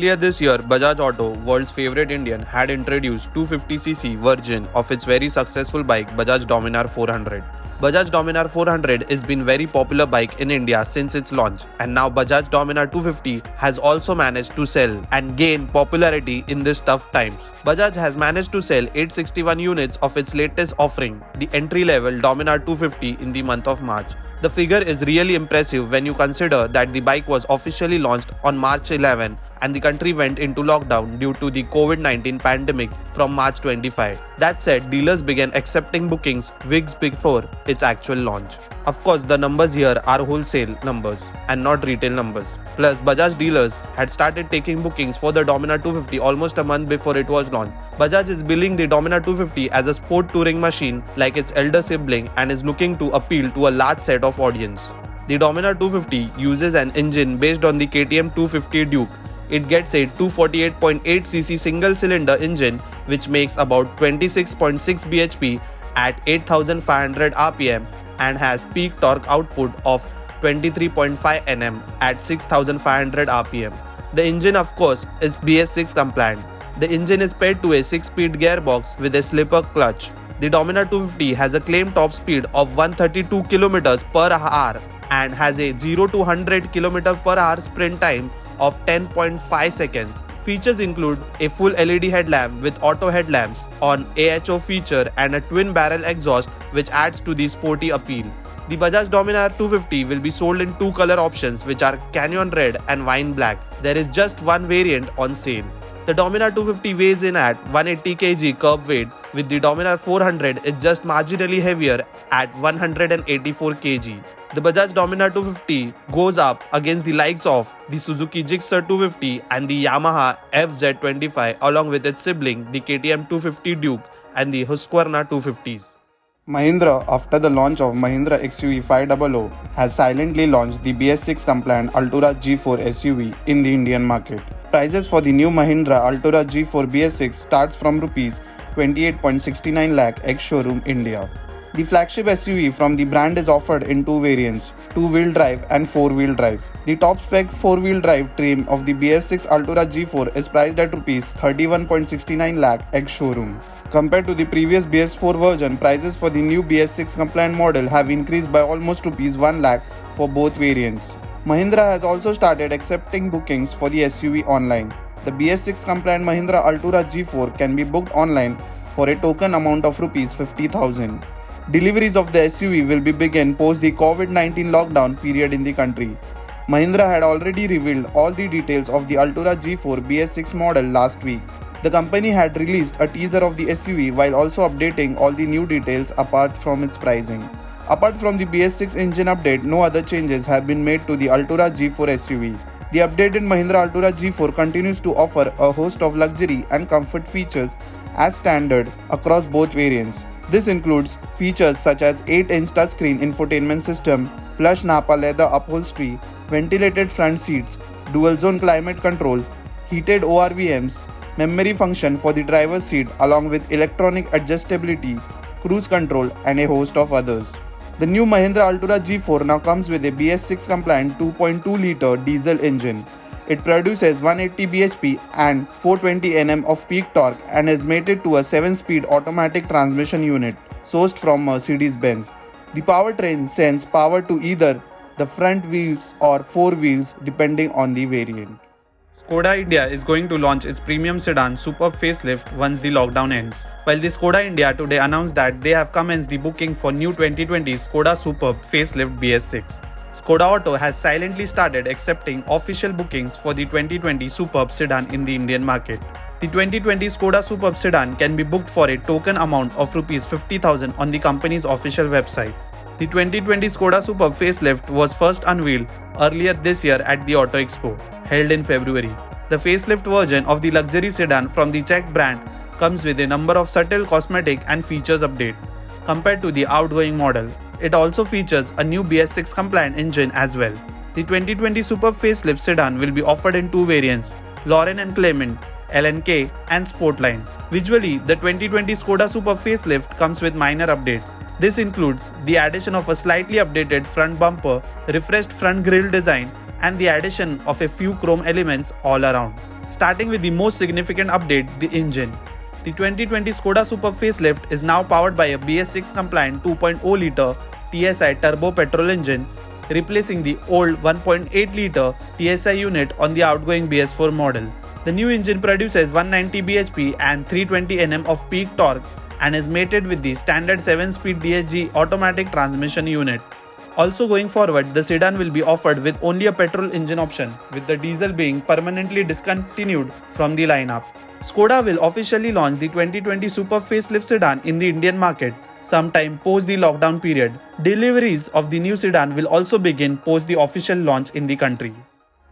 Earlier this year, Bajaj Auto, world's favorite Indian, had introduced 250cc version of its very successful bike Bajaj Dominar 400. Bajaj Dominar 400 has been very popular bike in India since its launch, and now Bajaj Dominar 250 has also managed to sell and gain popularity in these tough times. Bajaj has managed to sell 861 units of its latest offering, the entry-level Dominar 250, in the month of March. The figure is really impressive when you consider that the bike was officially launched on March 11 and the country went into lockdown due to the COVID-19 pandemic from March 25. That said, dealers began accepting bookings weeks before its actual launch. Of course, the numbers here are wholesale numbers and not retail numbers. Plus, Bajaj dealers had started taking bookings for the Dominar 250 almost a month before it was launched. Bajaj is billing the Dominar 250 as a sport touring machine like its elder sibling and is looking to appeal to a large set of audience. The Dominar 250 uses an engine based on the KTM 250 Duke. It gets a 248.8cc single-cylinder engine which makes about 26.6 bhp at 8500 rpm and has peak torque output of 23.5 Nm at 6500 rpm. The engine, of course, is BS6 compliant. The engine is paired to a 6-speed gearbox with a slipper clutch. The Dominar 250 has a claimed top speed of 132 km per hour and has a 0 to 100 km per hour sprint time of 10.5 seconds. Features include a full LED headlamp with auto headlamps on AHO feature and a twin barrel exhaust which adds to the sporty appeal. The Bajaj Dominar 250 will be sold in two color options which are Canyon Red and Wine Black. There is just one variant on sale. The Dominar 250 weighs in at 180 kg curb weight, with the Dominar 400 is just marginally heavier at 184 kg. The Bajaj Dominar 250 goes up against the likes of the Suzuki Gixxer 250 and the Yamaha FZ25 along with its sibling the KTM 250 Duke and the Husqvarna 250s. Mahindra, after the launch of Mahindra XUV 500, has silently launched the BS6 compliant Altura G4 SUV in the Indian market. Prices for the new Mahindra Altura G4 BS6 starts from Rs 28.69 lakh ex-showroom India. The flagship SUV from the brand is offered in two variants, 2-wheel drive and 4-wheel drive. The top spec 4-wheel drive trim of the BS6 Altura G4 is priced at Rs 31.69 lakh ex-showroom. Compared to the previous BS4 version, prices for the new BS6 compliant model have increased by almost Rs 1 lakh for both variants. Mahindra has also started accepting bookings for the SUV online. The BS6 compliant Mahindra Altura G4 can be booked online for a token amount of Rs 50,000. Deliveries of the SUV will be begin post the COVID-19 lockdown period in the country. Mahindra had already revealed all the details of the Altura G4 BS6 model last week. The company had released a teaser of the SUV while also updating all the new details apart from its pricing. Apart from the BS6 engine update, no other changes have been made to the Altura G4 SUV. The updated Mahindra Altura G4 continues to offer a host of luxury and comfort features as standard across both variants. This includes features such as 8-inch touchscreen infotainment system, plush Napa leather upholstery, ventilated front seats, dual-zone climate control, heated ORVMs, memory function for the driver's seat along with electronic adjustability, cruise control and a host of others. The new Mahindra Altura G4 now comes with a BS6 compliant 2.2-litre diesel engine. It produces 180 bhp and 420 Nm of peak torque and is mated to a 7-speed automatic transmission unit sourced from Mercedes-Benz. The powertrain sends power to either the front wheels or 4 wheels depending on the variant. Skoda India is going to launch its premium sedan Superb facelift once the lockdown ends. While the Skoda India today announced that they have commenced the booking for new 2020 Skoda Superb facelift BS6. Skoda Auto has silently started accepting official bookings for the 2020 Superb sedan in the Indian market. The 2020 Skoda Superb sedan can be booked for a token amount of Rs 50,000 on the company's official website. The 2020 Skoda Superb facelift was first unveiled earlier this year at the Auto Expo, held in February. The facelift version of the luxury sedan from the Czech brand comes with a number of subtle cosmetic and features update compared to the outgoing model. It also features a new BS6 compliant engine as well. The 2020 Superb facelift sedan will be offered in two variants, Lauren and Clement, LNK and Sportline. Visually, the 2020 Skoda Superb facelift comes with minor updates. This includes the addition of a slightly updated front bumper, refreshed front grille design, and the addition of a few chrome elements all around. Starting with the most significant update, the engine. The 2020 Skoda Superb facelift is now powered by a BS6 compliant 2.0-litre TSI turbo petrol engine, replacing the old 1.8-litre TSI unit on the outgoing BS4 model. The new engine produces 190 bhp and 320 Nm of peak torque and is mated with the standard 7-speed DSG automatic transmission unit. Also going forward, the sedan will be offered with only a petrol engine option, with the diesel being permanently discontinued from the lineup. Skoda will officially launch the 2020 Superb facelift sedan in the Indian market sometime post the lockdown period. Deliveries of the new sedan will also begin post the official launch in the country.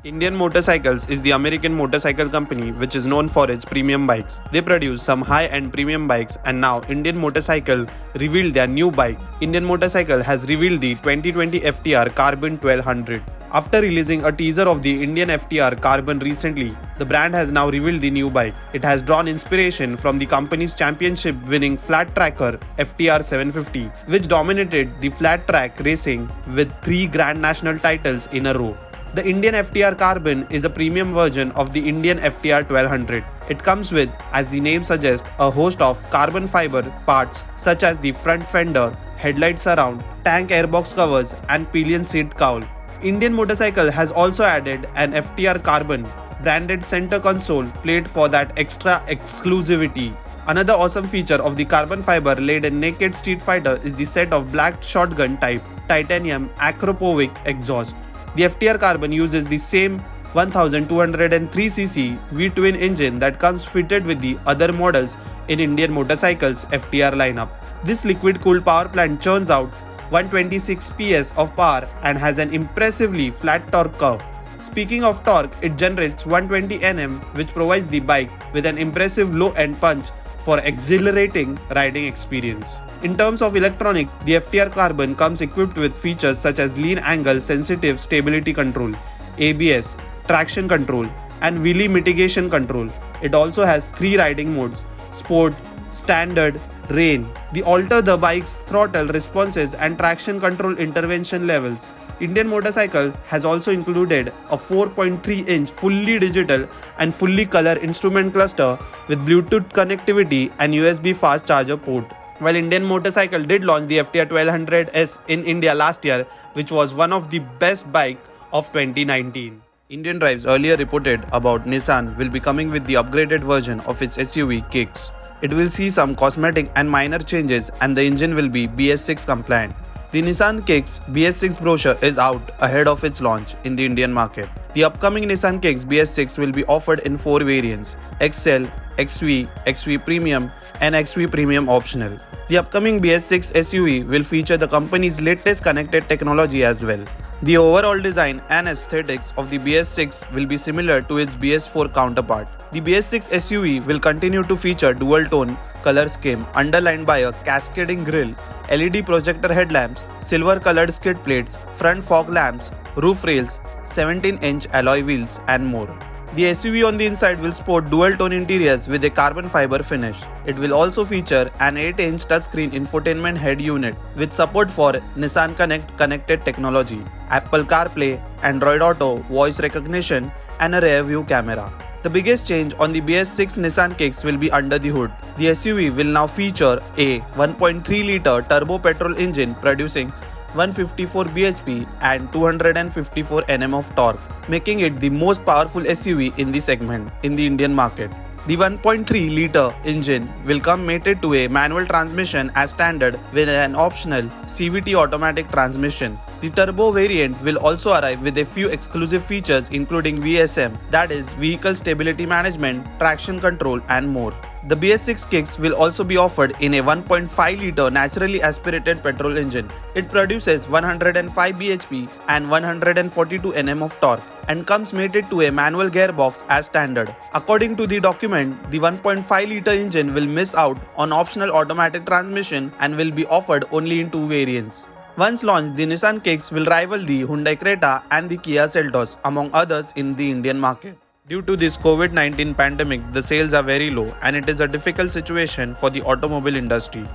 Indian Motorcycles is the American motorcycle company which is known for its premium bikes. They produce some high-end premium bikes, and now Indian Motorcycle revealed their new bike. Indian Motorcycle has revealed the 2020 FTR Carbon 1200. After releasing a teaser of the Indian FTR Carbon recently, the brand has now revealed the new bike. It has drawn inspiration from the company's championship-winning flat tracker FTR 750, which dominated the flat track racing with 3 Grand National titles in a row. The Indian FTR Carbon is a premium version of the Indian FTR 1200. It comes with, as the name suggests, a host of carbon fiber parts such as the front fender, headlight surround, tank airbox covers, and pillion seat cowl. Indian Motorcycle has also added an FTR Carbon branded center console plate for that extra exclusivity. Another awesome feature of the carbon fiber laden naked Street Fighter is the set of black shotgun type titanium Acropovic exhaust. The FTR Carbon uses the same 1203cc V-twin engine that comes fitted with the other models in Indian Motorcycles FTR lineup. This liquid-cooled power plant churns out 126 PS of power and has an impressively flat torque curve. Speaking of torque, it generates 120 Nm, which provides the bike with an impressive low-end punch for exhilarating riding experience. In terms of electronics, the FTR Carbon comes equipped with features such as lean angle sensitive stability control, ABS, traction control, and wheelie mitigation control. It also has 3 riding modes: Sport, Standard, Rain. They alter the bike's throttle responses and traction control intervention levels. Indian Motorcycle has also included a 4.3-inch fully digital and fully color instrument cluster with Bluetooth connectivity and USB fast charger port. While Indian Motorcycle did launch the FTR 1200S in India last year, which was one of the best bikes of 2019. Indian Drives earlier reported about Nissan will be coming with the upgraded version of its SUV Kicks. It will see some cosmetic and minor changes, and the engine will be BS6 compliant. The Nissan Kicks BS6 brochure is out ahead of its launch in the Indian market. The upcoming Nissan Kicks BS6 will be offered in 4 variants: XL, XV, XV Premium, and XV Premium optional. The upcoming BS6 SUV will feature the company's latest connected technology as well. The overall design and aesthetics of the BS6 will be similar to its BS4 counterpart. The BS6 SUV will continue to feature dual-tone color scheme underlined by a cascading grille, LED projector headlamps, silver-colored skid plates, front fog lamps, roof rails, 17-inch alloy wheels, and more. The SUV on the inside will sport dual-tone interiors with a carbon fiber finish. It will also feature an 8-inch touchscreen infotainment head unit with support for Nissan Connect connected technology, Apple CarPlay, Android Auto, voice recognition, and a rear-view camera. The biggest change on the BS6 Nissan Kicks will be under the hood. The SUV will now feature a 1.3-litre turbo petrol engine producing 154 bhp and 254 Nm of torque, making it the most powerful SUV in the segment in the Indian market. The 1.3-litre engine will come mated to a manual transmission as standard with an optional CVT automatic transmission. The turbo variant will also arrive with a few exclusive features including VSM, that is Vehicle Stability Management, traction control, and more. The BS6 Kicks will also be offered in a 1.5-litre naturally aspirated petrol engine. It produces 105 bhp and 142 Nm of torque and comes mated to a manual gearbox as standard. According to the document, the 1.5-litre engine will miss out on optional automatic transmission and will be offered only in 2 variants. Once launched, the Nissan Kicks will rival the Hyundai Creta and the Kia Seltos, among others, in the Indian market. Due to this COVID-19 pandemic, the sales are very low and it is a difficult situation for the automobile industry.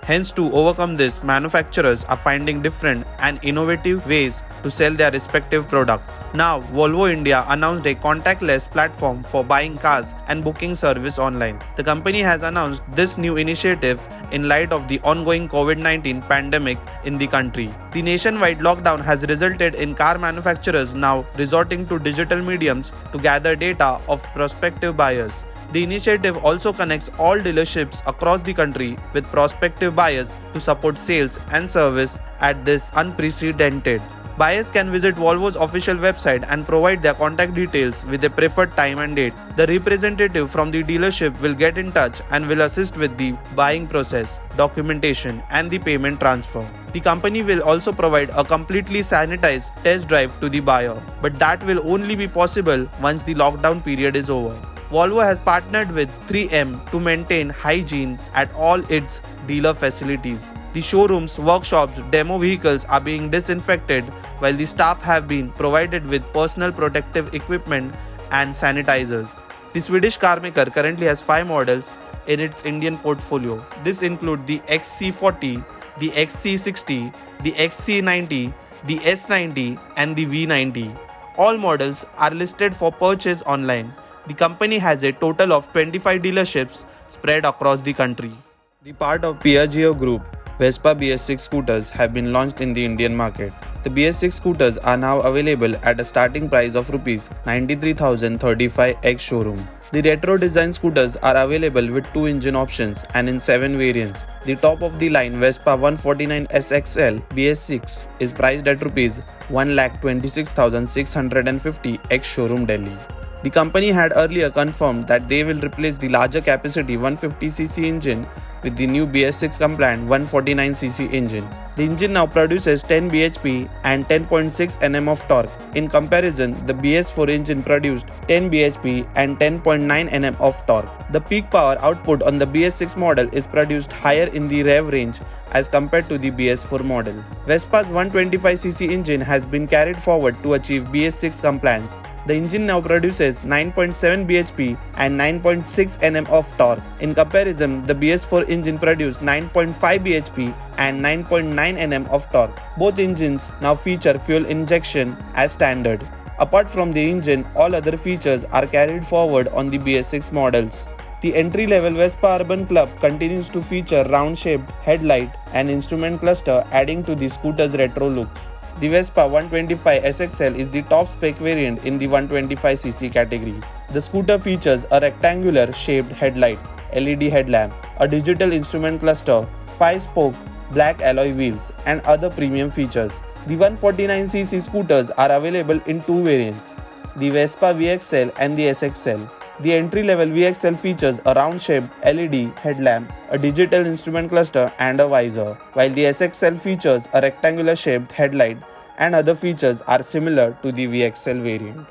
Hence, to overcome this, manufacturers are finding different and innovative ways to sell their respective product. Now, Volvo India announced a contactless platform for buying cars and booking service online. The company has announced this new initiative in light of the ongoing COVID-19 pandemic in the country. The nationwide lockdown has resulted in car manufacturers now resorting to digital mediums to gather data of prospective buyers. The initiative also connects all dealerships across the country with prospective buyers to support sales and service at this unprecedented. Buyers can visit Volvo's official website and provide their contact details with a preferred time and date. The representative from the dealership will get in touch and will assist with the buying process, documentation, and the payment transfer. The company will also provide a completely sanitized test drive to the buyer, but that will only be possible once the lockdown period is over. Volvo has partnered with 3M to maintain hygiene at all its dealer facilities. The showrooms, workshops, demo vehicles are being disinfected, while the staff have been provided with personal protective equipment and sanitizers. The Swedish carmaker currently has 5 models in its Indian portfolio. This include the XC40, the XC60, the XC90, the S90 and the V90. All models are listed for purchase online. The company has a total of 25 dealerships spread across the country. The part of Piaggio Group, Vespa BS6 scooters have been launched in the Indian market. The BS6 scooters are now available at a starting price of Rs 93,035 ex-showroom. The retro design scooters are available with 2 engine options and in 7 variants. The top of the line Vespa 149 SXL BS6 is priced at Rs 1,26,650 ex-showroom Delhi. The company had earlier confirmed that they will replace the larger capacity 150cc engine with the new BS6 compliant 149cc engine. The engine now produces 10 bhp and 10.6 Nm of torque. In comparison, the BS4 engine produced 10 bhp and 10.9 Nm of torque. The peak power output on the BS6 model is produced higher in the rev range as compared to the BS4 model. Vespa's 125cc engine has been carried forward to achieve BS6 compliance. The engine now produces 9.7 bhp and 9.6 Nm of torque. In comparison, the BS4 engine produced 9.5 bhp and 9.9 Nm of torque. Both engines now feature fuel injection as standard. Apart from the engine, all other features are carried forward on the BS6 models. The entry-level Vespa Urban Club continues to feature round-shaped headlight and instrument cluster, adding to the scooter's retro look. The Vespa 125 SXL is the top spec variant in the 125cc category. The scooter features a rectangular shaped headlight, LED headlamp, a digital instrument cluster, 5-spoke black alloy wheels, and other premium features. The 149cc scooters are available in 2 variants, the Vespa VXL and the SXL. The entry-level VXL features a round-shaped LED headlamp, a digital instrument cluster and a visor, while the SXL features a rectangular-shaped headlight and other features are similar to the VXL variant.